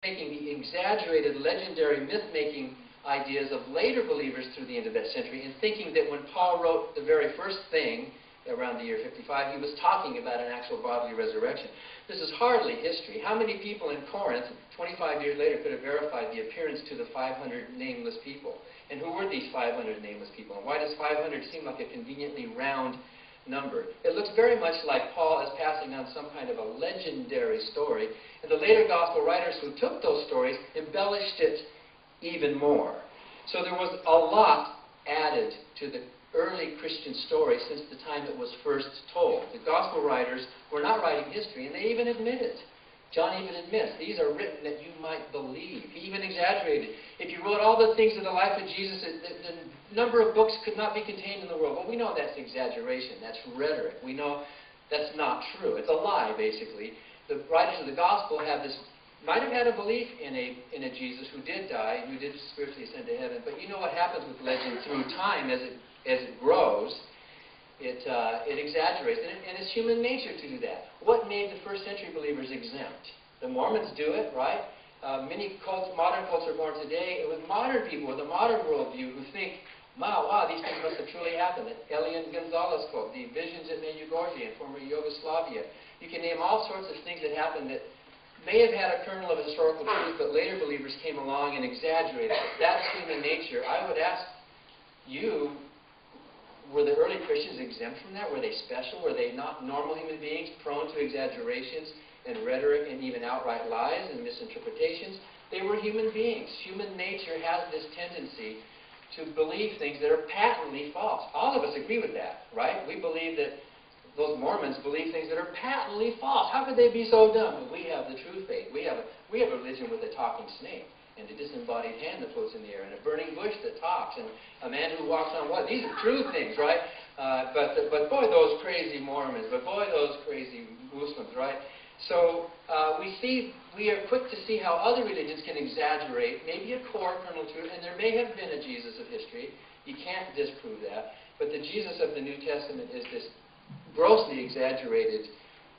taking the exaggerated, legendary, myth-making ideas of later believers through the end of that century and thinking that when Paul wrote the very first thing, around the year 55, he was talking about an actual bodily resurrection. This is hardly history. How many people in Corinth, 25 years later, could have verified the appearance to the 500 nameless people? And who were these 500 nameless people? And why does 500 seem like a conveniently round number? It looks very much like Paul is passing on some kind of a legendary story, and the later gospel writers who took those stories embellished it even more. So there was a lot added to the early Christian story since the time it was first told. The gospel writers were not writing history, and they even admit it. John even admits, these are written that you might believe. He even exaggerated. If you wrote all the things in the life of Jesus, the number of books could not be contained in the world. Well, we know that's exaggeration. That's rhetoric. We know that's not true. It's a lie, basically. The writers of the gospel have this, might have had a belief in a Jesus who did die, who did spiritually ascend to heaven. But you know what happens with legend through time as it grows. It exaggerates, and it's human nature to do that. What made the first century believers exempt? The Mormons do it, right? Many cults, modern cults are born today with modern people with a modern worldview who think, wow, these things must have truly happened. The Elian Gonzalez cult, the visions at Medjugorje in former Yugoslavia. You can name all sorts of things that happened that may have had a kernel of historical truth, but later believers came along and exaggerated it. That's human nature. I would ask you, were the early Christians exempt from that? Were they special? Were they not normal human beings, prone to exaggerations and rhetoric and even outright lies and misinterpretations? They were human beings. Human nature has this tendency to believe things that are patently false. All of us agree with that, right? We believe that those Mormons believe things that are patently false. How could they be so dumb? We have the true faith. We have a religion with a talking snake, and a disembodied hand that floats in the air, and a burning bush that talks, and a man who walks on water. These are true things, right? But boy, those crazy Mormons, but boy, those crazy Muslims, right? So we are quick to see how other religions can exaggerate maybe a core kernel truth, and there may have been a Jesus of history. You can't disprove that. But the Jesus of the New Testament is this grossly exaggerated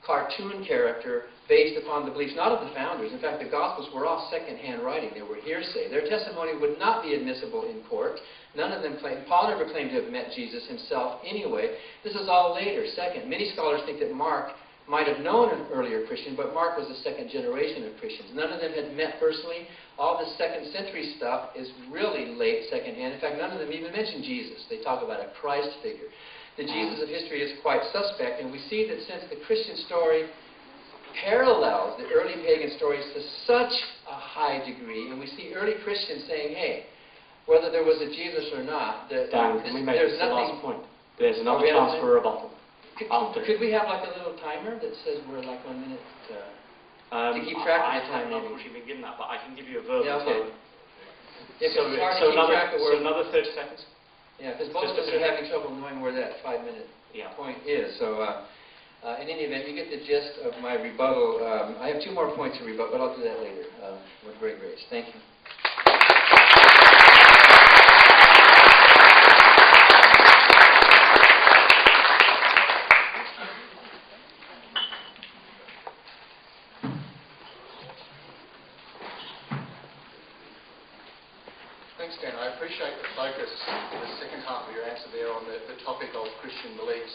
cartoon character based upon the beliefs, not of the founders. In fact, the Gospels were all second-hand writing. They were hearsay. Their testimony would not be admissible in court. None of them claimed. Paul never claimed to have met Jesus himself anyway. This is all later. Second, many scholars think that Mark might have known an earlier Christian, but Mark was the second generation of Christians. None of them had met personally. All this second century stuff is really late second-hand. In fact, none of them even mention Jesus. They talk about a Christ figure. The Jesus of history is quite suspect, and we see that since the Christian story parallels the early pagan stories to such a high degree, and we see early Christians saying, hey, whether there was a Jesus or not, Dan, can we make this the last point? There's another chance for a rebuttal. Could we have like a little timer that says we're like 1 minute to keep track of the time? I've not actually been given that, but I can give you a verbal Yeah, time. it's hard to keep track of where... So another 30 seconds? Yeah, because most of us are having trouble knowing where that 5-minute point is. So, in any event, you get the gist of my rebuttal. I have 2 more points to rebut, but I'll do that later with Greg Grace. Thank you. Thanks, Dan. I appreciate the focus in the second half of your answer there on the topic of Christian beliefs,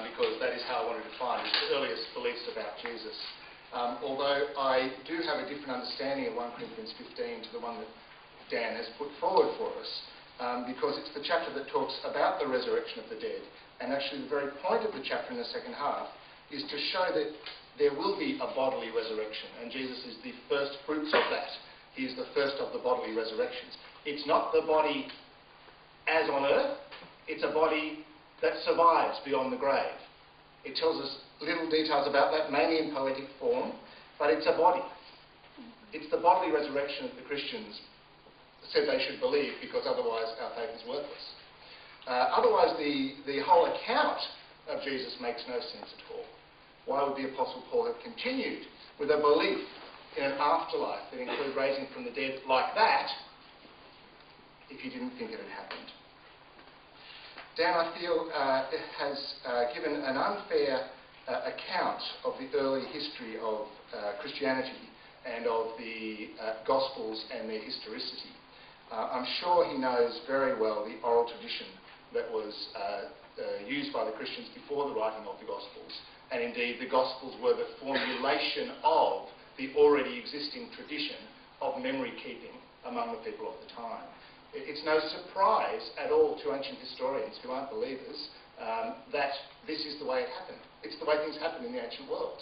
because that is how I want to define it, the earliest beliefs about Jesus. Although I do have a different understanding of 1 Corinthians 15 to the one that Dan has put forward for us, because it's the chapter that talks about the resurrection of the dead. And actually the very point of the chapter in the second half is to show that there will be a bodily resurrection, and Jesus is the first fruits of that. He is the first of the bodily resurrections. It's not the body as on earth, it's a body that survives beyond the grave. It tells us little details about that, mainly in poetic form, but it's a body. It's the bodily resurrection that the Christians said they should believe, because otherwise our faith is worthless. Otherwise the whole account of Jesus makes no sense at all. Why would the Apostle Paul have continued with a belief in an afterlife that included raising from the dead like that if you didn't think it had happened? Dan, I feel, has given an unfair account of the early history of Christianity and of the Gospels and their historicity. I'm sure he knows very well the oral tradition that was used by the Christians before the writing of the Gospels, and indeed the Gospels were the formulation of the already existing tradition of memory keeping among the people of the time. It's no surprise at all to ancient historians who aren't believers that this is the way it happened. It's the way things happened in the ancient world.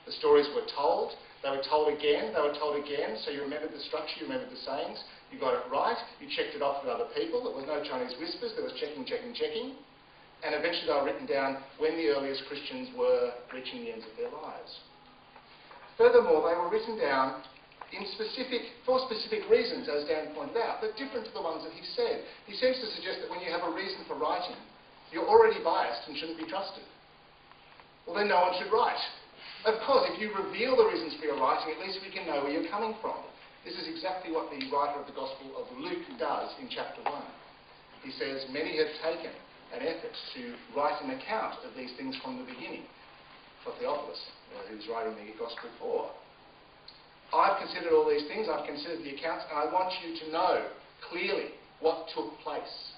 The stories were told, they were told again, so you remembered the structure, you remembered the sayings, you got it right, you checked it off with other people, there was no Chinese whispers, there was checking, and eventually they were written down when the earliest Christians were reaching the ends of their lives. Furthermore, they were written down for specific reasons, as Dan pointed out, but different to the ones that he said. He seems to suggest that when you have a reason for writing, you're already biased and shouldn't be trusted. Well, then no one should write. Of course, if you reveal the reasons for your writing, at least we can know where you're coming from. This is exactly what the writer of the Gospel of Luke does in chapter 1. He says, many have taken an effort to write an account of these things from the beginning. For Theophilus, who's writing the Gospel for. I've considered all these things, I've considered the accounts, and I want you to know clearly what took place.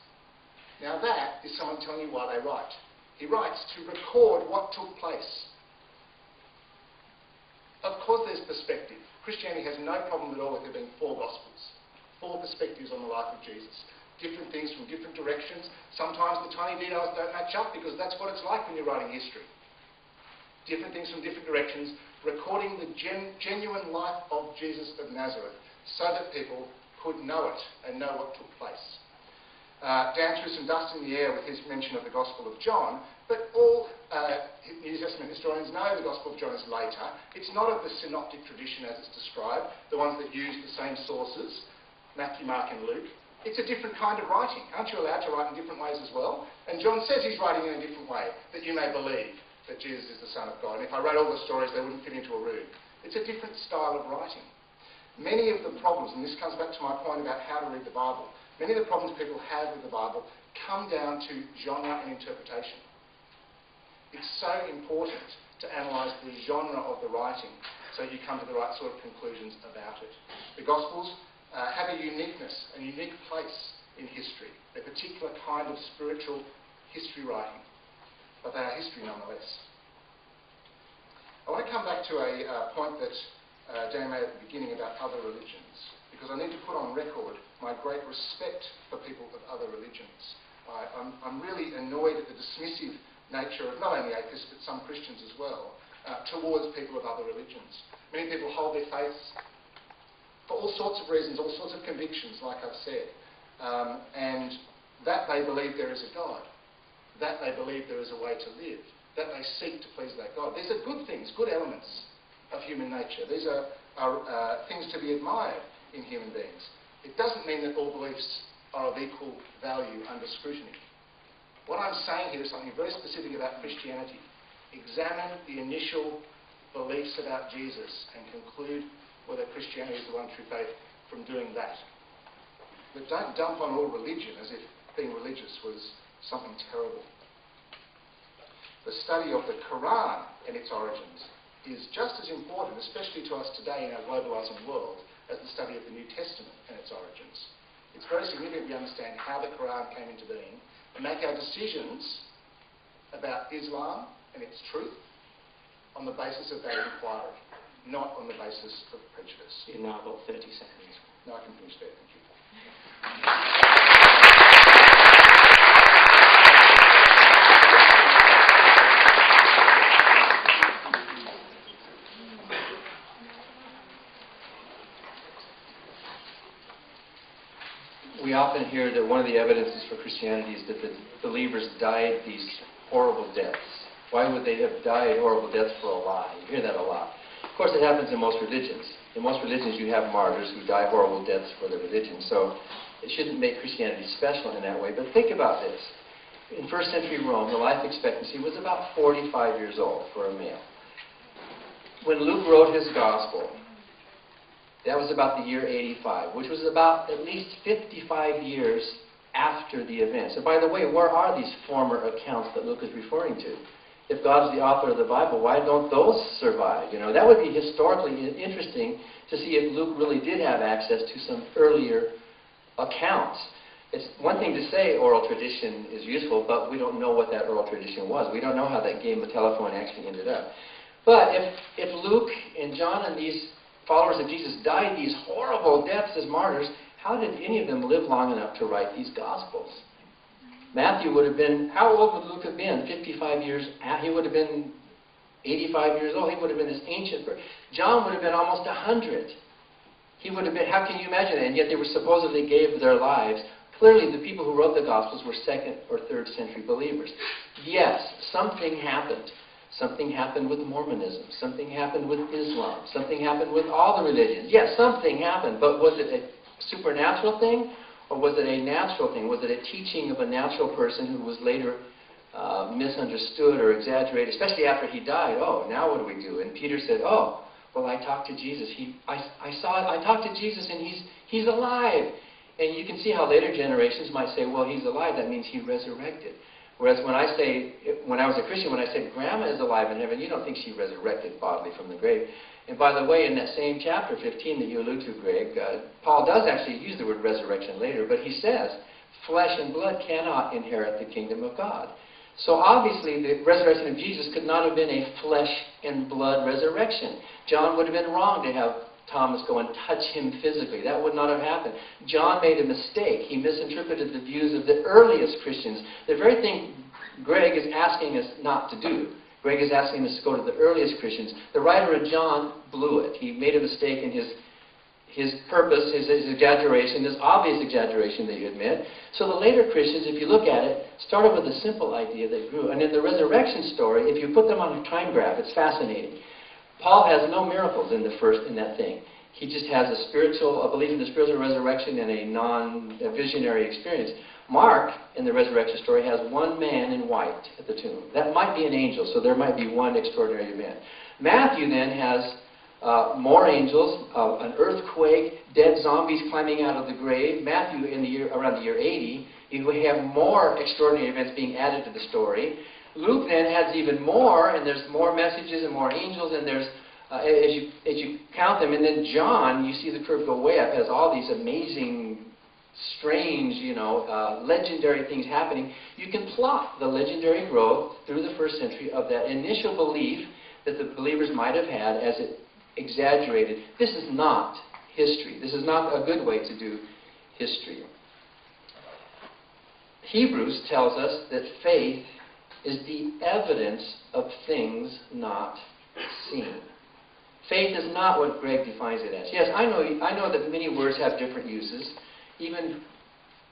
Now that is someone telling you why they write. He writes to record what took place. Of course there's perspective. Christianity has no problem at all with there being 4 Gospels, 4 perspectives on the life of Jesus. Different things from different directions. Sometimes the tiny details don't match up because that's what it's like when you're writing history. Different things from different directions, recording the genuine life of Jesus of Nazareth so that people could know it and know what took place. Dan threw some dust in the air with his mention of the Gospel of John, but all New Testament historians know the Gospel of John is later. It's not of the synoptic tradition as it's described, the ones that use the same sources, Matthew, Mark and Luke. It's a different kind of writing. Aren't you allowed to write in different ways as well? And John says he's writing in a different way, that you may believe that Jesus is the Son of God. And if I wrote all the stories, they wouldn't fit into a room. It's a different style of writing. Many of the problems, and this comes back to my point about how to read the Bible, many of the problems people have with the Bible come down to genre and interpretation. It's so important to analyse the genre of the writing so you come to the right sort of conclusions about it. The Gospels have a uniqueness, a unique place in history, a particular kind of spiritual history writing, but they are history nonetheless. I want to come back to a point that Dan made at the beginning about other religions, because I need to put on record my great respect for people of other religions. I'm really annoyed at the dismissive nature of not only atheists but some Christians as well towards people of other religions. Many people hold their faiths for all sorts of reasons, all sorts of convictions, like I've said, and that they believe there is a God, that they believe there is a way to live, that they seek to please that God. These are good things, good elements of human nature. These are things to be admired in human beings. It doesn't mean that all beliefs are of equal value under scrutiny. What I'm saying here is something very specific about Christianity. Examine the initial beliefs about Jesus and conclude whether Christianity is the one true faith from doing that. But don't dump on all religion as if being religious was something terrible. The study of the Quran and its origins is just as important, especially to us today in our globalising world, as the study of the New Testament and its origins. It's very significant we understand how the Quran came into being and make our decisions about Islam and its truth on the basis of that inquiry, not on the basis of prejudice. You've now got 30 seconds. No, I can finish there, thank you. We often hear that one of the evidences for Christianity is that the believers died these horrible deaths. Why would they have died horrible deaths for a lie? You hear that a lot. Of course, it happens in most religions. In most religions, you have martyrs who die horrible deaths for their religion. So it shouldn't make Christianity special in that way. But think about this. In first century Rome, the life expectancy was about 45 years old for a male. When Luke wrote his gospel, that was about the year 85, which was about at least 55 years after the event. So by the way, where are these former accounts that Luke is referring to? if God's the author of the Bible, why don't those survive? You know, that would be historically interesting to see if Luke really did have access to some earlier accounts. It's one thing to say oral tradition is useful, but we don't know what that oral tradition was. We don't know how that game of telephone actually ended up. But if Luke and John and these followers of Jesus died these horrible deaths as martyrs, how did any of them live long enough to write these Gospels? Matthew would have been, how old would Luke have been? 55 years. He would have been 85 years old. He would have been this ancient person. John would have been almost 100. He would have been, how can you imagine that? And yet they were supposedly gave their lives. Clearly the people who wrote the Gospels were 2nd or 3rd century believers. Yes, something happened. Something happened with Mormonism. Something happened with Islam. Something happened with all the religions. Yes, something happened, but was it a supernatural thing? Or was it a natural thing? Was it a teaching of a natural person who was later misunderstood or exaggerated, especially after he died? Oh, now what do we do? And Peter said, oh, well, I talked to Jesus. I talked to Jesus and he's alive. And you can see how later generations might say, well, he's alive. That means he resurrected. Whereas when I was a Christian, when I said Grandma is alive in heaven, you don't think she resurrected bodily from the grave. And by the way, in that same chapter 15 that you allude to, Greg, Paul does actually use the word resurrection later, but he says, flesh and blood cannot inherit the kingdom of God. So obviously the resurrection of Jesus could not have been a flesh and blood resurrection. John would have been wrong to have Thomas go and touch him physically. That would not have happened. John made a mistake. He misinterpreted the views of the earliest Christians. The very thing Greg is asking us not to do. Greg is asking us to go to the earliest Christians. The writer of John blew it. He made a mistake in his purpose, his exaggeration, this obvious exaggeration that you admit. So the later Christians, if you look at it, started with a simple idea that grew. And in the resurrection story, if you put them on a time graph, it's fascinating. Paul has no miracles in that thing. He just has a belief in the spiritual resurrection and a visionary experience. Mark, in the resurrection story, has one man in white at the tomb. That might be an angel, so there might be one extraordinary event. Matthew then has more angels, an earthquake, dead zombies climbing out of the grave. Matthew, around the year 80, you have more extraordinary events being added to the story. Luke then has even more, and there's more messages and more angels, and there's, as you count them, and then John, you see the curve go way up, has all these amazing, strange, legendary things happening. You can plot the legendary growth through the first century of that initial belief that the believers might have had as it exaggerated. This is not history. This is not a good way to do history. Hebrews tells us that faith is the evidence of things not seen. Faith is not what Greg defines it as. Yes, I know that many words have different uses. Even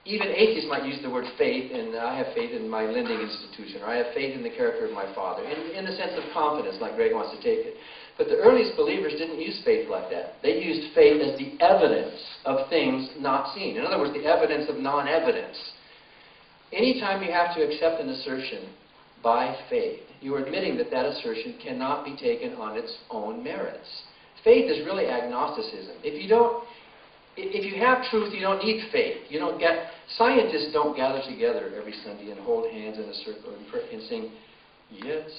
atheists might use the word faith, and I have faith in my lending institution, or I have faith in the character of my father, in the sense of confidence, like Greg wants to take it. But the earliest believers didn't use faith like that. They used faith as the evidence of things not seen. In other words, the evidence of non-evidence. Anytime you have to accept an assertion by faith, you are admitting that that assertion cannot be taken on its own merits. Faith is really agnosticism. If you have truth, you don't need faith. Scientists don't gather together every Sunday and hold hands in a circle and sing, yes,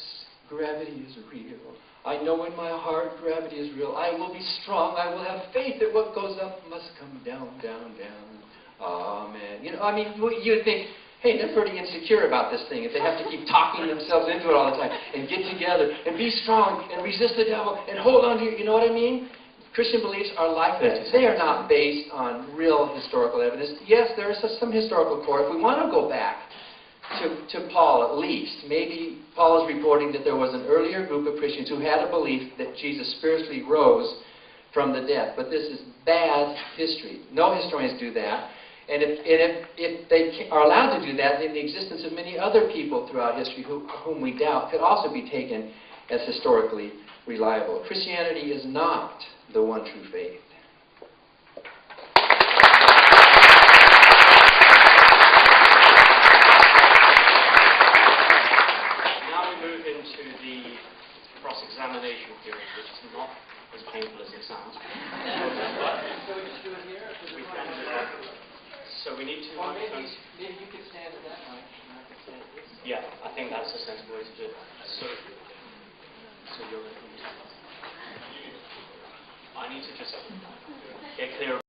gravity is real. I know in my heart gravity is real. I will be strong. I will have faith that what goes up must come down, down, down. Amen. You'd think, hey, they're pretty insecure about this thing if they have to keep talking themselves into it all the time and get together and be strong and resist the devil and hold on to you know what I mean? Christian beliefs are like that. They are not based on real historical evidence. Yes, there is some historical core. If we want to go back to Paul at least, maybe Paul is reporting that there was an earlier group of Christians who had a belief that Jesus spiritually rose from the dead. But this is bad history. No historians do that. And if they are allowed to do that, then the existence of many other people throughout history whom we doubt could also be taken as historically reliable. Christianity is not the one true faith. Now we move into the cross-examination period, which is not as painful as it sounds. So we just do it here? We can do that. So we need two microphones. Maybe you could stand at that mic, and I could stand at this. Yeah, I think that's a sensible way to do it. So you're going to... I need to just get clear